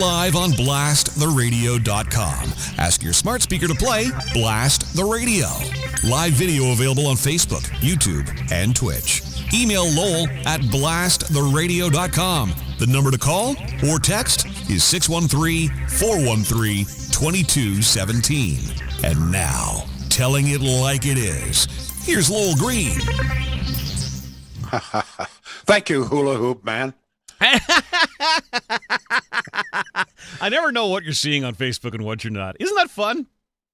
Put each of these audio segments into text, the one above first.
Live on blasttheradio.com. Ask your smart speaker to play Blast the Radio. Live video available on Facebook, YouTube, and Twitch. Email Lowell at blasttheradio.com. The number to call or text is 613-413-2217. And now, telling it like it is, here's Lowell Green. Thank you, hula hoop man. I never know what you're seeing on Facebook and what you're not. Isn't that fun?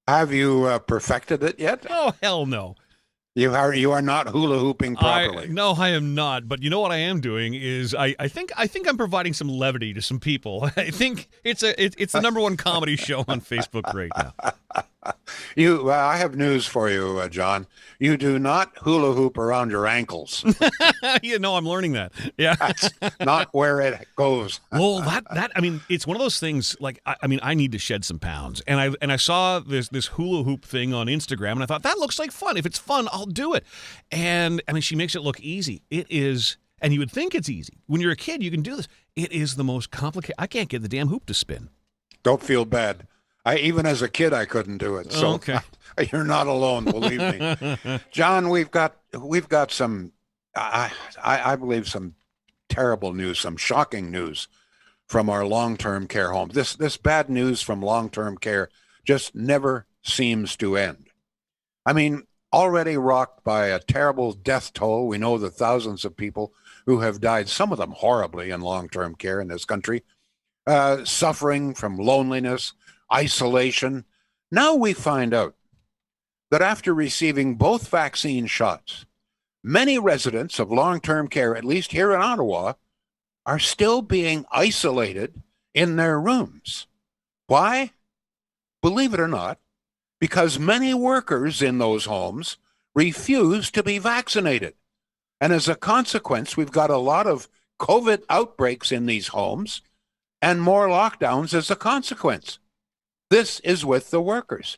Have you perfected it yet? Oh, hell no. You are not hula hooping properly. No, I am not. But you know what I am doing is I think I'm providing some levity to some people. I think it's the number one comedy show on Facebook right now. I have news for you, John. You do not hula hoop around your ankles. You know, I'm learning that. Yeah, that's not where it goes. Well, that I mean, it's one of those things. Like, I need to shed some pounds, and I saw this hula hoop thing on Instagram, and I thought that looks like fun. If it's fun, I'll do it. And I mean, she makes it look easy. It is, and you would think it's easy. When you're a kid, you can do this. It is the most complicated. I can't get the damn hoop to spin. Don't feel bad. Even as a kid, I couldn't do it. So okay. You're not alone, believe me. John, we've got some, I believe, some terrible news, some shocking news from our long-term care home. This bad news from long-term care just never seems to end. I mean, already rocked by a terrible death toll. We know the thousands of people who have died, some of them horribly, in long-term care in this country, suffering from loneliness, isolation. Now we find out that after receiving both vaccine shots, many residents of long-term care, at least here in Ottawa, are still being isolated in their rooms. Why? Believe it or not, because many workers in those homes refuse to be vaccinated. And as a consequence, we've got a lot of COVID outbreaks in these homes and more lockdowns as a consequence. This is with the workers.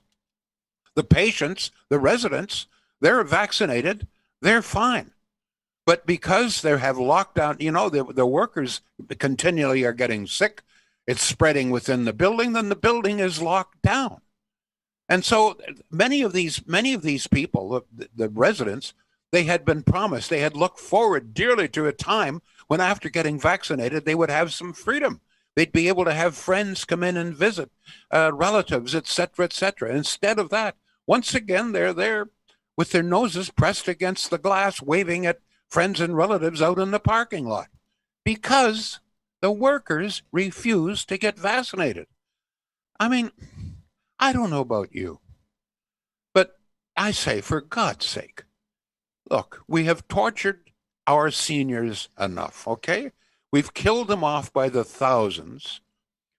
The patients, the residents, they're vaccinated, they're fine. But because they have lockdown, you know, the workers continually are getting sick, it's spreading within the building, then the building is locked down. And so many of these people, the residents, they had been promised, they had looked forward dearly to a time when after getting vaccinated, they would have some freedom. They'd be able to have friends come in and visit, relatives, et cetera, et cetera. Instead of that, once again, they're there with their noses pressed against the glass, waving at friends and relatives out in the parking lot because the workers refuse to get vaccinated. I mean, I don't know about you, but I say, for God's sake, look, we have tortured our seniors enough, okay? We've killed them off by the thousands.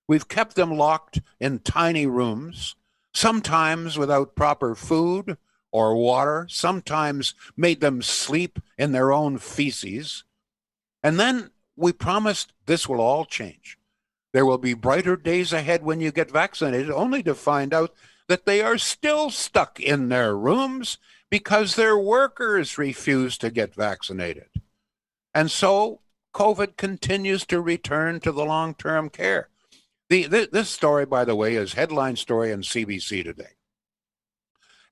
We've kept them locked in tiny rooms, sometimes without proper food or water, sometimes made them sleep in their own feces. And then we promised this will all change. There will be brighter days ahead when you get vaccinated, only to find out that they are still stuck in their rooms because their workers refuse to get vaccinated. And so COVID continues to return to the long-term care. This story, by the way, is headline story in CBC today.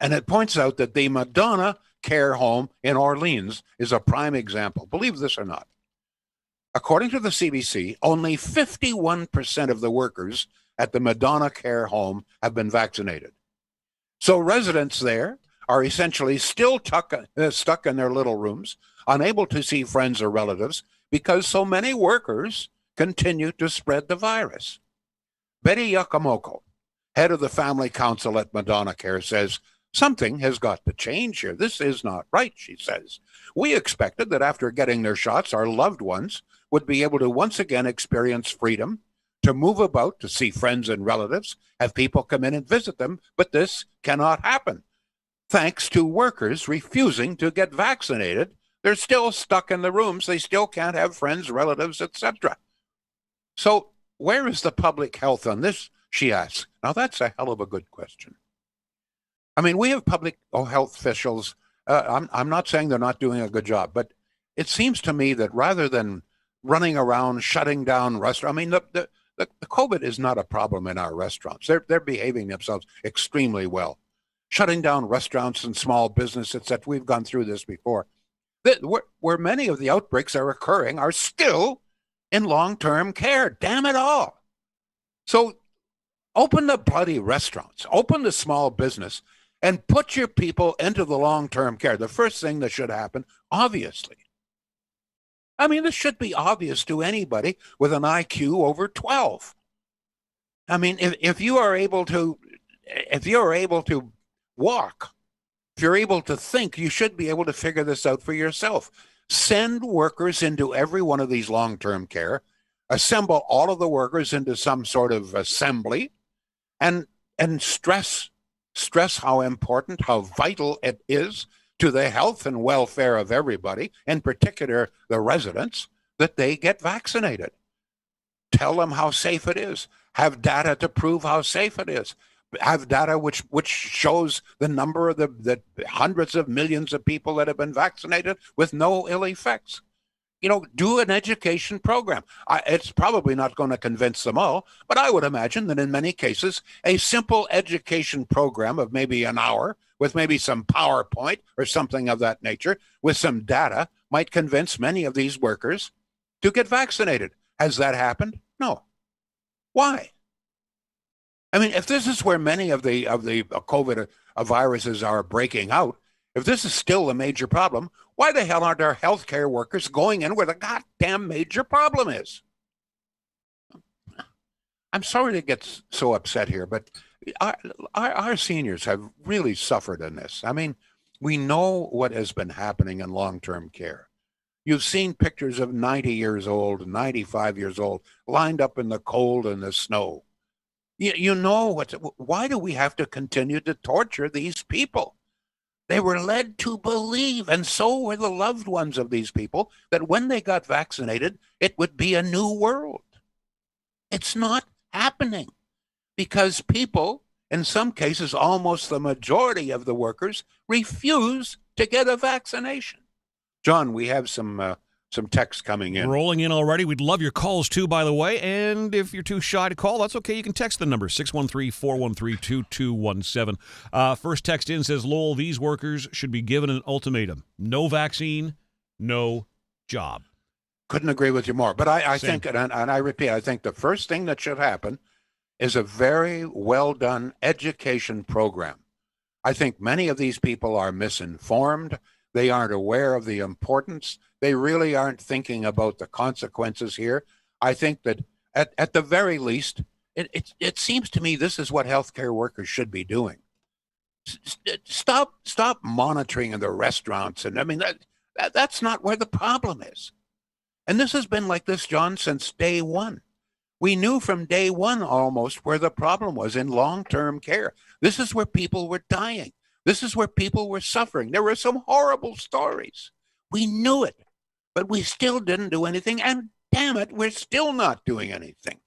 And it points out that the Madonna Care Home in Orleans is a prime example. Believe this or not. According to the CBC, only 51% of the workers at the Madonna Care Home have been vaccinated. So residents there are essentially still stuck in their little rooms, unable to see friends or relatives because so many workers continue to spread the virus. Betty Yakamoko, head of the family council at Madonna Care, says, something has got to change here. This is not right, she says. We expected that after getting their shots, our loved ones would be able to once again experience freedom, to move about, to see friends and relatives, have people come in and visit them, but this cannot happen. Thanks to workers refusing to get vaccinated, they're still stuck in the rooms. They still can't have friends, relatives, etc. So where is the public health on this, she asks. Now, that's a hell of a good question. I mean, we have public health officials. I'm not saying they're not doing a good job, but it seems to me that rather than running around, shutting down restaurants, I mean, the the COVID is not a problem in our restaurants. They're behaving themselves extremely well. Shutting down restaurants and small business, etc. We've gone through this before. Where many of the outbreaks are occurring are still in long-term care. Damn it all. So open the bloody restaurants, open the small business, and put your people into the long-term care. The first thing that should happen, obviously. I mean, this should be obvious to anybody with an IQ over 12. I mean, if you are able to walk, if you're able to think, you should be able to figure this out for yourself. Send workers into every one of these long-term care, assemble all of the workers into some sort of assembly, and stress how important, how vital it is to the health and welfare of everybody, in particular the residents, that they get vaccinated. Tell them how safe it is. Have data to prove how safe it is. Have data which shows the number of the hundreds of millions of people that have been vaccinated with no ill effects. Do an education program. It's probably not going to convince them all, but I would imagine that in many cases, a simple education program of maybe an hour with maybe some PowerPoint or something of that nature with some data might convince many of these workers to get vaccinated. Has that happened? No. Why? I mean, if this is where many of the COVID viruses are breaking out, if this is still a major problem, why the hell aren't our healthcare workers going in where the goddamn major problem is? I'm sorry to get so upset here, but our seniors have really suffered in this. I mean, we know what has been happening in long-term care. You've seen pictures of 90 years old, 95 years old, lined up in the cold and the snow. You know why do we have to continue to torture these people? They were led to believe, and so were the loved ones of these people, that when they got vaccinated, it would be a new world. It's not happening because people, in some cases, almost the majority of the workers, refuse to get a vaccination. John, we have some texts coming in. Rolling in already. We'd love your calls, too, by the way. And if you're too shy to call, that's okay. You can text the number, 613-413-2217. First text in says, Lowell, these workers should be given an ultimatum. No vaccine, no job. Couldn't agree with you more. But I think, and I repeat, I think the first thing that should happen is a very well-done education program. I think many of these people are misinformed. They aren't aware of the importance. They really aren't thinking about the consequences here. I think that at the very least, it seems to me this is what healthcare workers should be doing. Stop monitoring in the restaurants. And I mean, that's not where the problem is. And this has been like this, John, since day one. We knew from day one almost where the problem was in long-term care. This is where people were dying. This is where people were suffering. There were some horrible stories. We knew it, but we still didn't do anything. And damn it, we're still not doing anything.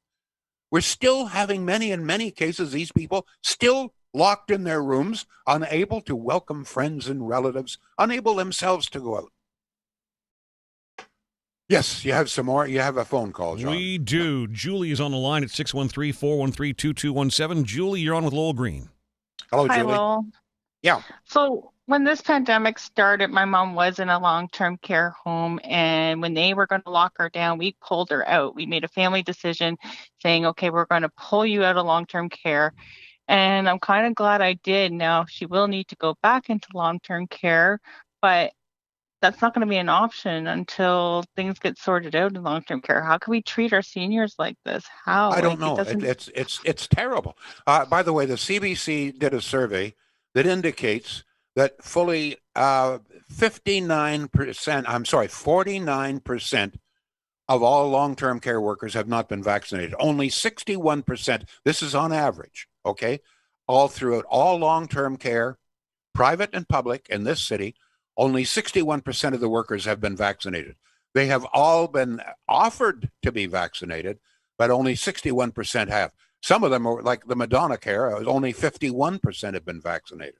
We're still having in many cases, these people still locked in their rooms, unable to welcome friends and relatives, unable themselves to go out. Yes, you have some more. You have a phone call, John. We do. Julie is on the line at 613-413-2217. Julie, you're on with Lowell Green. Hello, Hi, Julie. Lowell. Yeah. So when this pandemic started, my mom was in a long-term care home, and when they were going to lock her down, we pulled her out. We made a family decision saying, okay, we're going to pull you out of long-term care. And I'm kind of glad I did. Now, she will need to go back into long-term care, but that's not going to be an option until things get sorted out in long-term care. How can we treat our seniors like this? How? I don't know. It's terrible. By the way, the CBC did a survey that indicates that fully 49% of all long-term care workers have not been vaccinated. Only 61%, this is on average, okay, all throughout all long-term care, private and public in this city, only 61% of the workers have been vaccinated. They have all been offered to be vaccinated, but only 61% have. Some of them are like the Madonna care, only 51% have been vaccinated.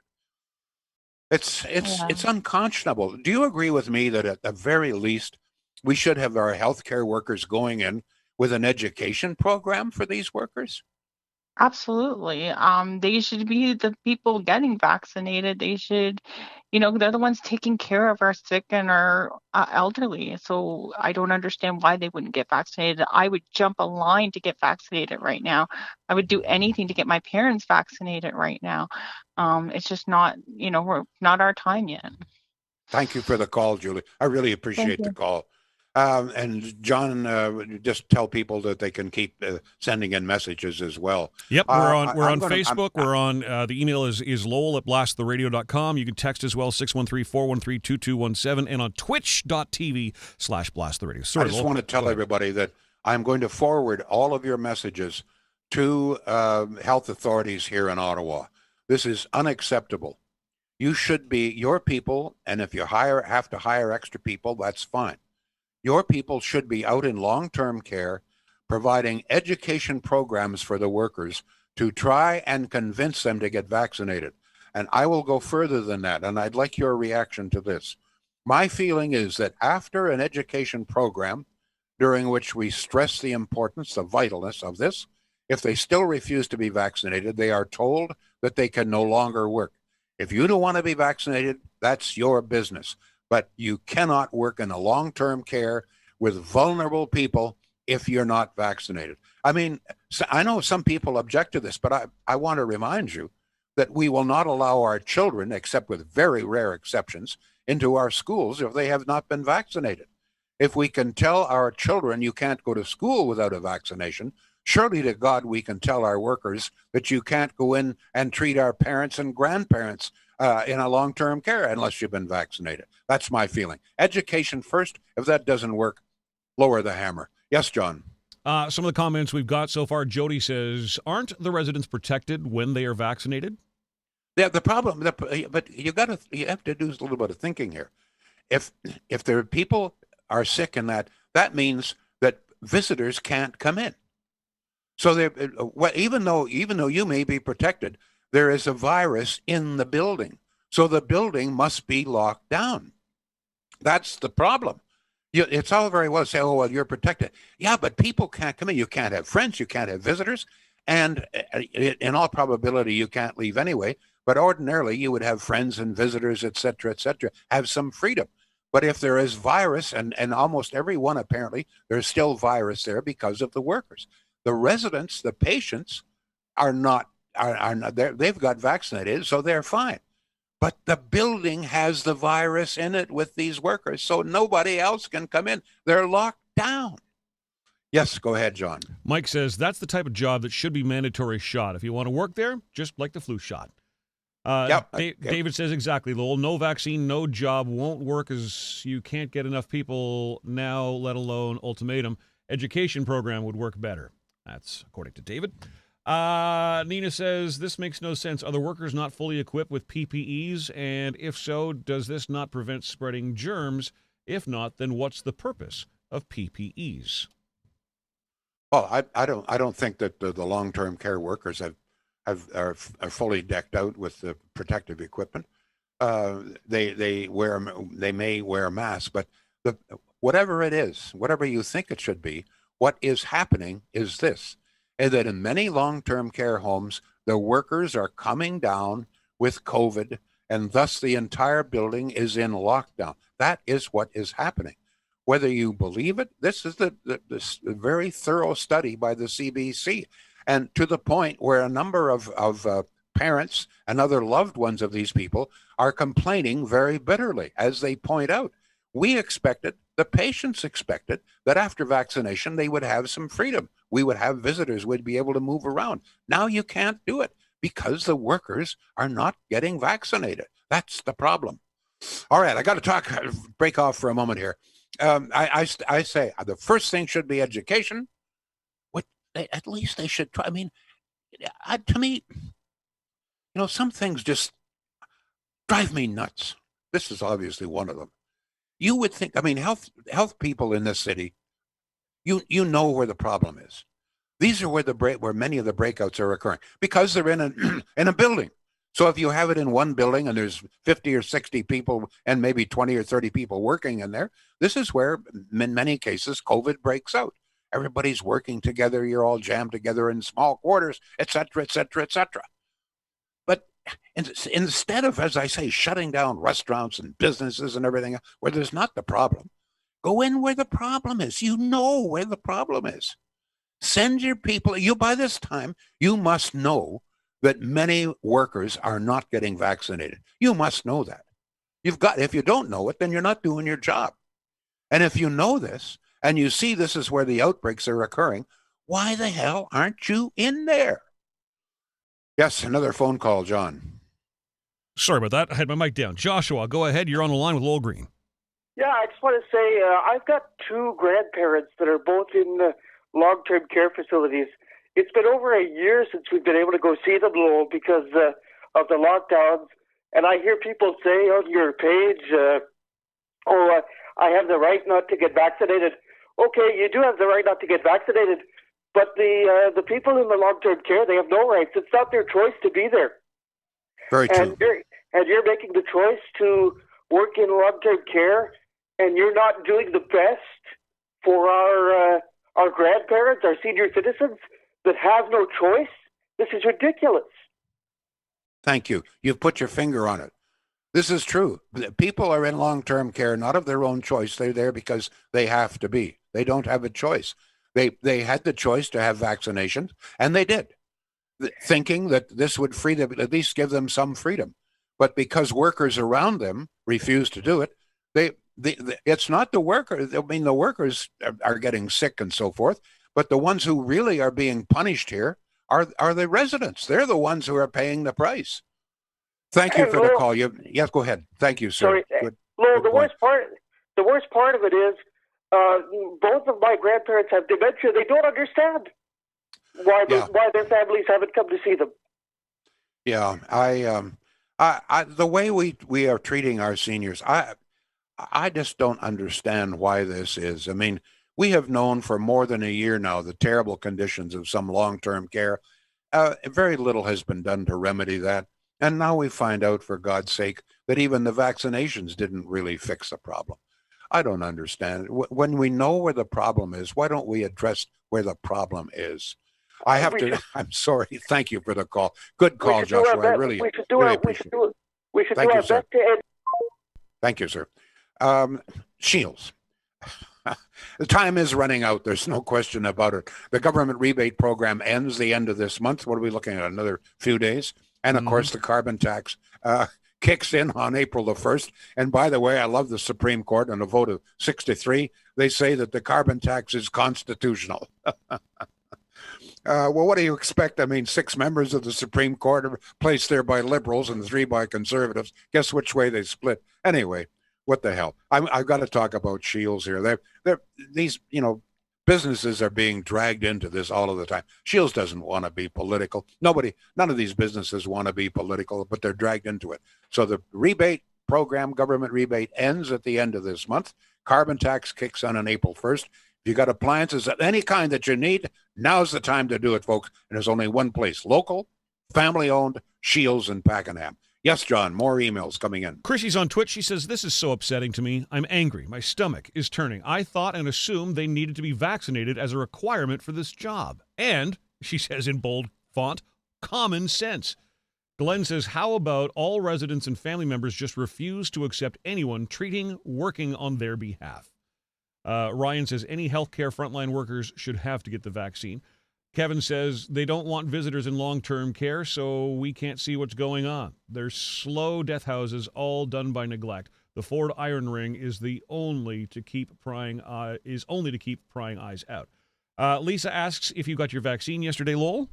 It's unconscionable. Do you agree with me that at the very least, we should have our healthcare workers going in with an education program for these workers? Absolutely. They should be the people getting vaccinated. They should, they're the ones taking care of our sick and our elderly. So I don't understand why they wouldn't get vaccinated. I would jump a line to get vaccinated right now. I would do anything to get my parents vaccinated right now. It's just not, we're not our time yet. Thank you for the call, Julie. I really Thank appreciate the you. call. And John, just tell people that they can keep sending in messages as well. Yep, we're on gonna, Facebook. We're on the email is Lowell at blasttheradio.com. You can text as well 613-413-2217 and on twitch.tv/blasttheradio. Sorry, I just Lowell. want to tell everybody that I'm going to forward all of your messages to health authorities here in Ottawa. This is unacceptable. You should be your people, and if you have to hire extra people, that's fine. Your people should be out in long-term care, providing education programs for the workers to try and convince them to get vaccinated. And I will go further than that, and I'd like your reaction to this. My feeling is that after an education program, during which we stress the importance, the vitalness of this, if they still refuse to be vaccinated, they are told that they can no longer work. If you don't want to be vaccinated, that's your business. But you cannot work in a long-term care with vulnerable people if you're not vaccinated. I mean, I know some people object to this, but I want to remind you that we will not allow our children, except with very rare exceptions, into our schools if they have not been vaccinated. If we can tell our children you can't go to school without a vaccination, surely to God we can tell our workers that you can't go in and treat our parents and grandparents in a long-term care unless you've been vaccinated. That's my feeling. Education first. If that doesn't work, lower the hammer. Yes, John. Some of the comments we've got so far. Jody says, aren't the residents protected when they are vaccinated? Yeah, the problem, but you have to do a little bit of thinking here. If there are people are sick and that means that visitors can't come in. So even though you may be protected, there is a virus in the building. So the building must be locked down. That's the problem. It's all very well to say, oh, well, you're protected. Yeah, but people can't come in. You can't have friends. You can't have visitors. And in all probability, you can't leave anyway. But ordinarily, you would have friends and visitors, et cetera, have some freedom. But if there is virus, and almost every one apparently, there's still virus there because of the workers. The residents, the patients, are not they've got vaccinated, so they're fine. But the building has the virus in it with these workers, so nobody else can come in. They're locked down. Yes, go ahead, John. Mike says that's the type of job that should be mandatory shot. If you want to work there, just like the flu shot. Yep. David says exactly, Lowell. No vaccine, no job won't work as you can't get enough people now, let alone ultimatum. Education program would work better. That's according to David. Nina says, this makes no sense. Are the workers not fully equipped with PPEs? And if so, does this not prevent spreading germs? If not, then what's the purpose of PPEs? Well, I don't think that the long-term care workers are fully decked out with the protective equipment. They may wear masks, but whatever it is, whatever you think it should be, what is happening is this: is that in many long-term care homes, the workers are coming down with COVID, and thus the entire building is in lockdown. That is what is happening. Whether you believe it, this is this very thorough study by the CBC, and to the point where a number of parents and other loved ones of these people are complaining very bitterly, as they point out. We expected, the patients expected, that after vaccination they would have some freedom. We would have visitors, we'd be able to move around. Now you can't do it because the workers are not getting vaccinated. That's the problem. All right, I got to break off for a moment here. I say the first thing should be education. At least they should try. I mean, to me, some things just drive me nuts. This is obviously one of them. You would think, I mean, health people in this city, you know where the problem is. These are where many of the breakouts are occurring because they're in a building. So if you have it in one building and there's 50 or 60 people and maybe 20 or 30 people working in there, this is where, in many cases, COVID breaks out. Everybody's working together. You're all jammed together in small quarters, et cetera, et cetera, et cetera. But instead of, as I say, shutting down restaurants and businesses and everything where there's not the problem, go in where the problem is. You know where the problem is. Send your people. By this time, you must know that many workers are not getting vaccinated. You must know that. If you don't know it, then you're not doing your job. And if you know this and you see this is where the outbreaks are occurring, why the hell aren't you in there? Yes, another phone call, John. Sorry about that. I had my mic down. Joshua, go ahead. You're on the line with Lowell Green. Yeah, I just want to say I've got two grandparents that are both in long-term care facilities. It's been over a year since we've been able to go see them, Lowell, because of the lockdowns. And I hear people say on your page, I have the right not to get vaccinated. Okay, you do have the right not to get vaccinated, but the people in the long-term care, they have no rights. It's not their choice to be there. Very true. And you're making the choice to work in long-term care, and you're not doing the best for our grandparents, our senior citizens that have no choice. This is ridiculous. Thank you. You've put your finger on it. This is true. People are in long-term care, not of their own choice. They're there because they have to be. They don't have a choice. They had the choice to have vaccinations, and they did, thinking that this would free them, at least give them some freedom. But because workers around them refuse to do it, it's not the workers. I mean, the workers are getting sick and so forth, but the ones who really are being punished here are the residents. They're the ones who are paying the price. Thank you for the call. Yes, go ahead. Thank you, sir. Sorry, Lowell, the worst part of it is both of my grandparents have dementia. They don't understand why their families haven't come to see them. Yeah, the way we are treating our seniors, I just don't understand why this is. I mean, we have known for more than a year now the terrible conditions of some long-term care. Very little has been done to remedy that. And now we find out, for God's sake, that even the vaccinations didn't really fix the problem. I don't understand. When we know where the problem is, why don't we address where the problem is? I'm sorry. Thank you for the call. Good call, Joshua. I really appreciate it. We should do our best to end. Thank you, sir. Shields. The time is running out. There's no question about it. The government rebate program ends the end of this month. What are we looking at? Another few days? And, of course, the carbon tax kicks in on April the 1st. And, by the way, I love the Supreme Court on a vote of 6-3. They say that the carbon tax is constitutional. Well, what do you expect? I mean, 6 members of the Supreme Court are placed there by liberals and 3 by conservatives. Guess which way they split? Anyway, what the hell? I've got to talk about Shields here. These, businesses are being dragged into this all of the time. Shields doesn't want to be political. None of these businesses want to be political, but they're dragged into it. So the rebate program, government rebate, ends at the end of this month. Carbon tax kicks on April 1st. If you got appliances of any kind that you need, now's the time to do it, folks. And there's only one place: local, family-owned, Shields in Pakenham. Yes, John, more emails coming in. Chrissy's on Twitch. She says, "This is so upsetting to me. I'm angry. My stomach is turning. I thought and assumed they needed to be vaccinated as a requirement for this job." And, she says in bold font, common sense. Glenn says, "How about all residents and family members just refuse to accept anyone working on their behalf?" Ryan says, "Any healthcare frontline workers should have to get the vaccine." Kevin says they don't want visitors in long-term care, so we can't see what's going on. There's slow death houses, all done by neglect. The Ford Iron Ring is only to keep prying eyes out. Lisa asks if you got your vaccine yesterday, Lowell.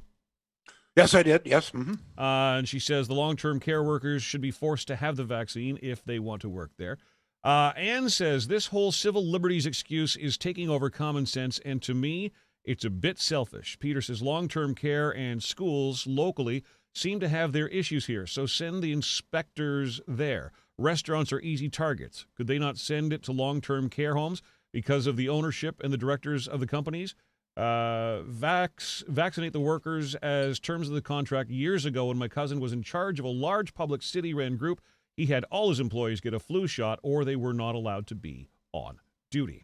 Yes, I did. Yes. Mm-hmm. And she says the long-term care workers should be forced to have the vaccine if they want to work there. Anne says this whole civil liberties excuse is taking over common sense, and to me, it's a bit selfish. Peter says long-term care and schools locally seem to have their issues here, so send the inspectors there. Restaurants are easy targets. Could they not send it to long-term care homes because of the ownership and the directors of the companies? Vaccinate the workers as terms of the contract. Years ago, when my cousin was in charge of a large public city-run group, he had all his employees get a flu shot or they were not allowed to be on duty.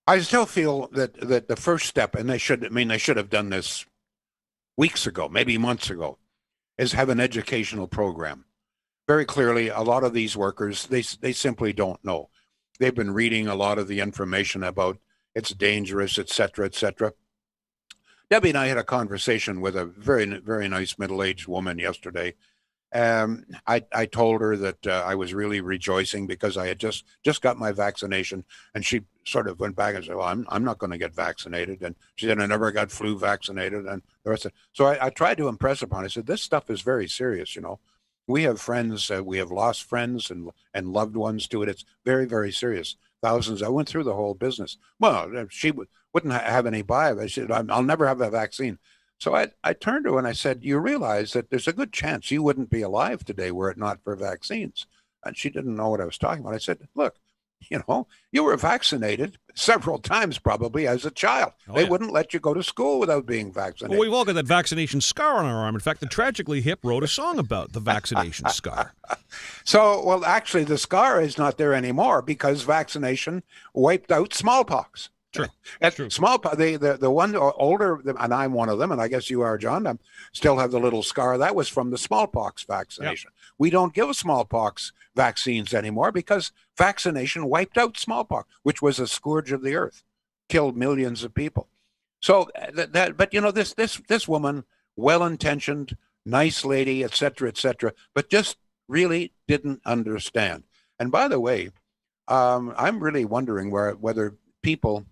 I still feel that the first step, and they should have done this weeks ago, maybe months ago, is have an educational program. Very clearly, a lot of these workers, they simply don't know. They've been reading a lot of the information about it's dangerous, et cetera, et cetera. Debbie and I had a conversation with a very, very nice middle-aged woman yesterday. I told her that I was really rejoicing because I had just got my vaccination, and she sort of went back and said, "Well, I'm not going to get vaccinated." And she said, "I never got flu vaccinated," and the rest of it. So I tried to impress upon her. I said, "This stuff is very serious, you know. We have friends, we have lost friends and loved ones to it. It's very, very serious. Thousands. I went through the whole business. Well, she wouldn't have any bias. I said, I'll never have a vaccine." So I turned to her and I said, "You realize that there's a good chance you wouldn't be alive today were it not for vaccines." And she didn't know what I was talking about. I said, "Look, you know, you were vaccinated several times probably as a child. They wouldn't let you go to school without being vaccinated." Well, we've all got that vaccination scar on our arm. In fact, the Tragically Hip wrote a song about the vaccination scar. So, well, actually, the scar is not there anymore because vaccination wiped out smallpox. True. True. Smallpox, the one older, and I'm one of them, and I guess you are, John. I still have the little scar. That was from the smallpox vaccination. Yep. We don't give smallpox vaccines anymore because vaccination wiped out smallpox, which was a scourge of the earth, killed millions of people. So but you know, this woman, well-intentioned, nice lady, et cetera, but just really didn't understand. And by the way, I'm really wondering whether people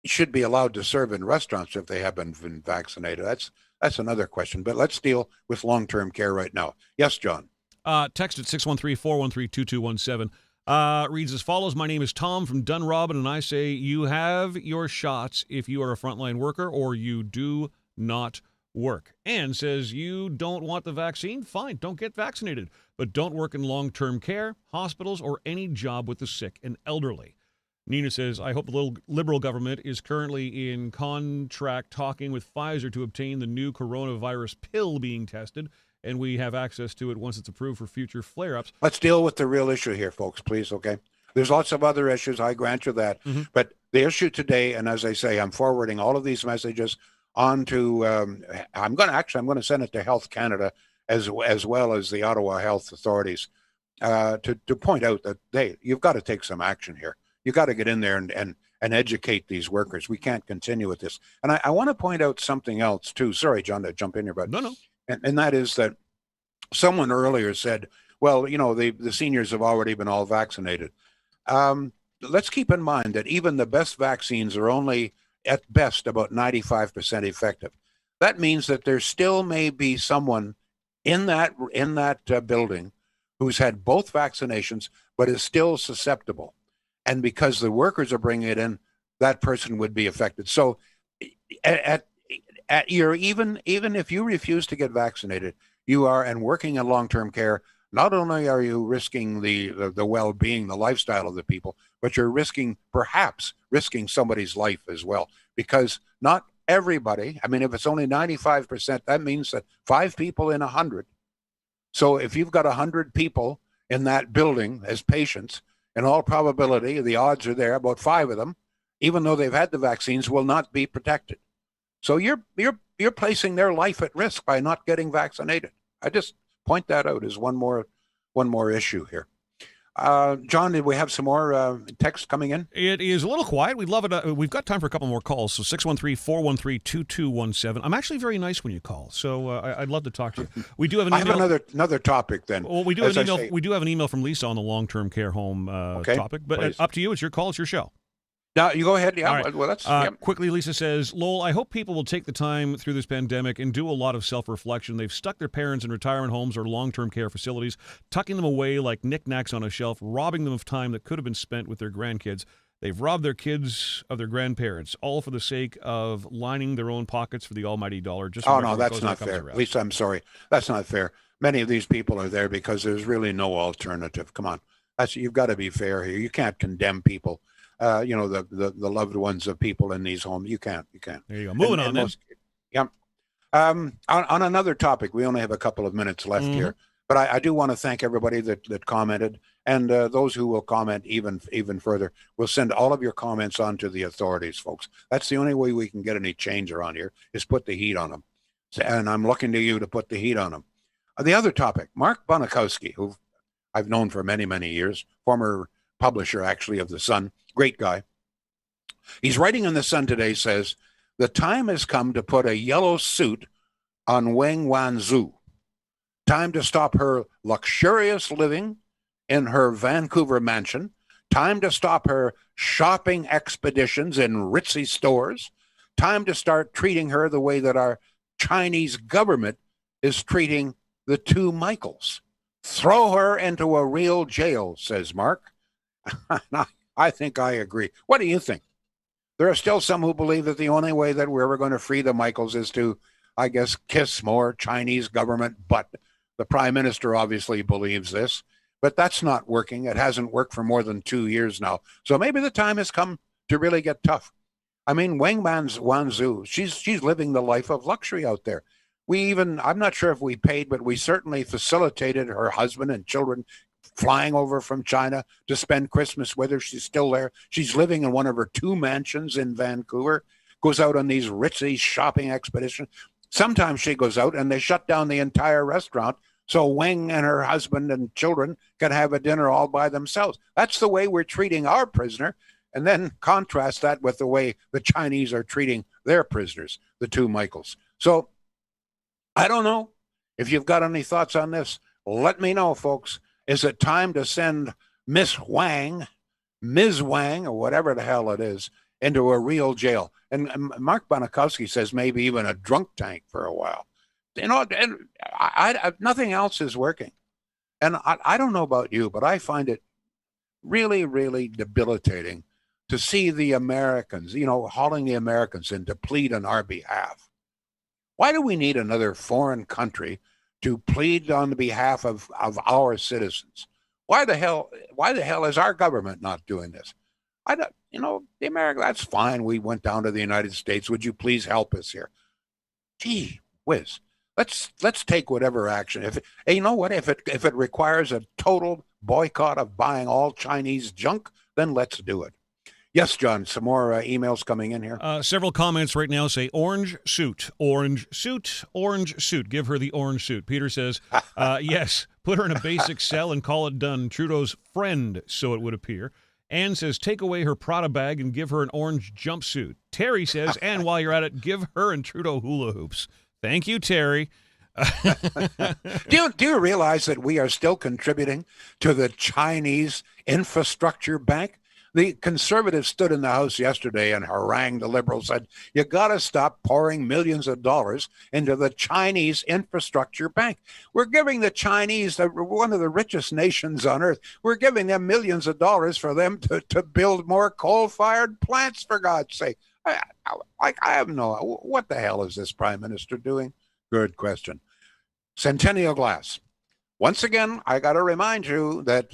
should be allowed to serve in restaurants if they haven't been vaccinated. That's another question. But let's deal with long-term care right now. Yes, John. Text at 613-413-2217. Reads as follows. My name is Tom from Dunrobin, and I say you have your shots if you are a frontline worker or you do not work. And says you don't want the vaccine? Fine, don't get vaccinated. But don't work in long-term care, hospitals, or any job with the sick and elderly. Nina says, I hope the Liberal government is currently in contract talking with Pfizer to obtain the new coronavirus pill being tested, and we have access to it once it's approved for future flare-ups. Let's deal with the real issue here, folks, please, okay? There's lots of other issues, I grant you that. Mm-hmm. But the issue today, and as I say, I'm forwarding all of these messages on to, I'm going to send it to Health Canada as well as the Ottawa Health Authorities to point out that, hey, you've got to take some action here. You got to get in there and educate these workers. We can't continue with this. And I want to point out something else too. Sorry, John, to jump in here, but no. And that is that someone earlier said, well, you know, the seniors have already been all vaccinated. Let's keep in mind that even the best vaccines are only at best about 95% effective. That means that there still may be someone in that building who's had both vaccinations but is still susceptible. And because the workers are bringing it in, that person would be affected. So at your even if you refuse to get vaccinated, you are, and working in long-term care, not only are you risking the well-being, the lifestyle of the people, but you're perhaps risking somebody's life as well. Because not everybody, I mean, if it's only 95%, that means that 5 people in 100. So if you've got 100 people in that building as patients, in all probability, the odds are there, about 5 of them, even though they've had the vaccines, will not be protected. So you're placing their life at risk by not getting vaccinated. I just point that out as one more issue here. John, did we have some more text coming in? It is a little quiet. We'd love it. We've got time for a couple more calls. So 613-413-2217. I'm actually very nice when you call, so I'd love to talk to you. We do have an email. I have another topic then. Well, we do have an email. We do have an email from Lisa on the long-term care home topic. But up to you. It's your call. It's your show. No, you go ahead. Yeah. Right. Well, that's quickly. Lisa says, Lowell, I hope people will take the time through this pandemic and do a lot of self-reflection. They've stuck their parents in retirement homes or long-term care facilities, tucking them away like knickknacks on a shelf, robbing them of time that could have been spent with their grandkids. They've robbed their kids of their grandparents, all for the sake of lining their own pockets for the almighty dollar. No, that's not fair. Lisa, I'm sorry. That's not fair. Many of these people are there because there's really no alternative. Come on. You've got to be fair here. You can't condemn people. The loved ones of people in these homes. You can't. There you go. Moving on then. Yeah. On another topic, we only have a couple of minutes left here, But I do want to thank everybody that commented, and those who will comment even further. We'll send all of your comments on to the authorities, folks. That's the only way we can get any change around here, is put the heat on them. And I'm looking to you to put the heat on them. The other topic, Mark Bonakowski, who I've known for many, many years, former publisher actually of The Sun, great guy. He's writing in The Sun today, says, the time has come to put a yellow suit on Wang Wanzhou. Time to stop her luxurious living in her Vancouver mansion. Time to stop her shopping expeditions in ritzy stores. Time to start treating her the way that our Chinese government is treating the two Michaels. Throw her into a real jail, says Mark. I think I agree. What do you think? There are still some who believe that the only way that we're ever going to free the Michaels is to, I guess, kiss more Chinese government butt. The Prime Minister obviously believes this, but that's not working. It hasn't worked for more than 2 years now. So maybe the time has come to really get tough. I mean, Wang Wanzhou, she's living the life of luxury out there. I'm not sure if we paid, but we certainly facilitated her husband and children flying over from China to spend Christmas with her. She's still there. She's living in one of her 2 mansions in Vancouver, goes out on these ritzy shopping expeditions. Sometimes she goes out and they shut down the entire restaurant so Wang and her husband and children can have a dinner all by themselves. That's the way we're treating our prisoner. And then contrast that with the way the Chinese are treating their prisoners, the 2 Michaels. So I don't know if you've got any thoughts on this. Let me know, folks. Is it time to send Ms. Wang, or whatever the hell it is, into a real jail? And Mark Bonakowski says maybe even a drunk tank for a while. You know, and nothing else is working. And I don't know about you, but I find it really, really debilitating to see the Americans, hauling the Americans in to plead on our behalf. Why do we need another foreign country to plead on the behalf of our citizens? Why the hell is our government not doing this? The America, that's fine. We went down to the United States. Would you please help us here? Gee whiz. Let's take whatever action. If it requires a total boycott of buying all Chinese junk, then let's do it. Yes, John, some more emails coming in here. Several comments right now say orange suit, orange suit, orange suit. Give her the orange suit. Peter says, yes, put her in a basic cell and call it done. Trudeau's friend, so it would appear. Anne says, take away her Prada bag and give her an orange jumpsuit. Terry says, and while you're at it, give her and Trudeau hula hoops. Thank you, Terry. Do you realize that we are still contributing to the Chinese infrastructure bank? The Conservatives stood in the House yesterday and harangued the Liberals, said, you got to stop pouring millions of dollars into the Chinese infrastructure bank. We're giving the Chinese, one of the richest nations on earth, we're giving them millions of dollars for them to build more coal-fired plants, for God's sake. I have what the hell is this Prime Minister doing? Good question. Centennial Glass. Once again, I got to remind you that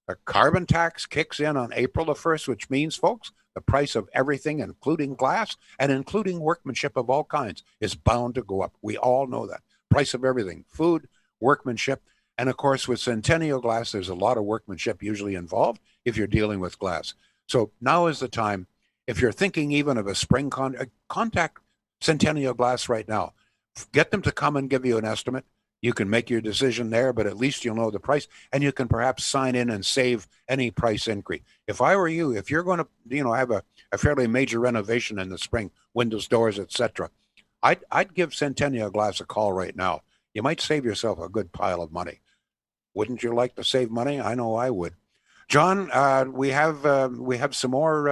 the carbon tax kicks in on April the 1st, which means, folks, the price of everything, including glass and including workmanship of all kinds, is bound to go up. We all know that. Price of everything, food, workmanship. And of course, with Centennial Glass, there's a lot of workmanship usually involved if you're dealing with glass. So now is the time. If you're thinking even of a spring contact Centennial Glass right now. Get them to come and give you an estimate. You can make your decision there, but at least you'll know the price, and you can perhaps sign in and save any price increase. If I were you, if you're going to, have a fairly major renovation in the spring, windows, doors, etc., I'd give Centennial Glass a call right now. You might save yourself a good pile of money. Wouldn't you like to save money? I know I would. John, we have some more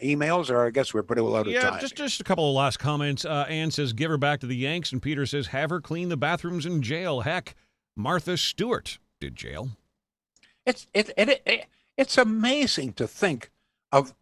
emails, or I guess we're pretty well out of time. Yeah, just a couple of last comments. Ann says, give her back to the Yanks, and Peter says, have her clean the bathrooms in jail. Heck, Martha Stewart did jail. It's amazing to think of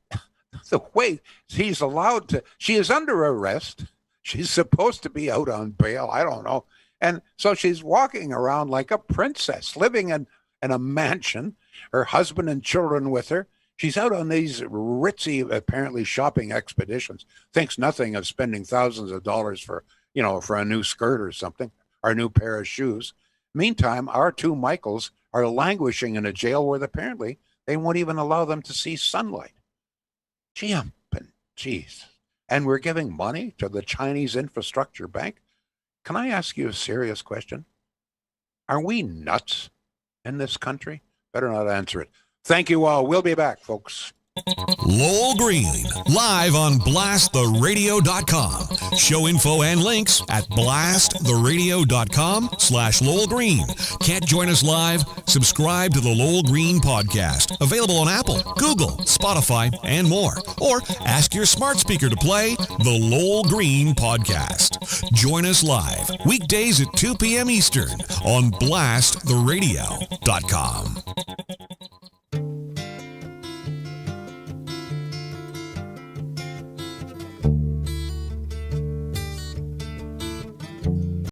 the way she's allowed to. She is under arrest. She's supposed to be out on bail. I don't know. And so she's walking around like a princess, living in a mansion, her husband and children with her. She's out on these ritzy, apparently, shopping expeditions, thinks nothing of spending thousands of dollars for a new skirt or something, or a new pair of shoes. Meantime, our two Michaels are languishing in a jail where apparently they won't even allow them to see sunlight. Jeez. And we're giving money to the Chinese Infrastructure Bank. Can I ask you a serious question? Are we nuts in this country? Better not answer it. Thank you all. We'll be back, folks. Lowell Green, live on blasttheradio.com. Show info and links at blasttheradio.com/Lowell Green. Can't join us live? Subscribe to the Lowell Green podcast. Available on Apple, Google, Spotify, and more. Or ask your smart speaker to play the Lowell Green podcast. Join us live weekdays at 2 p.m. Eastern on blasttheradio.com.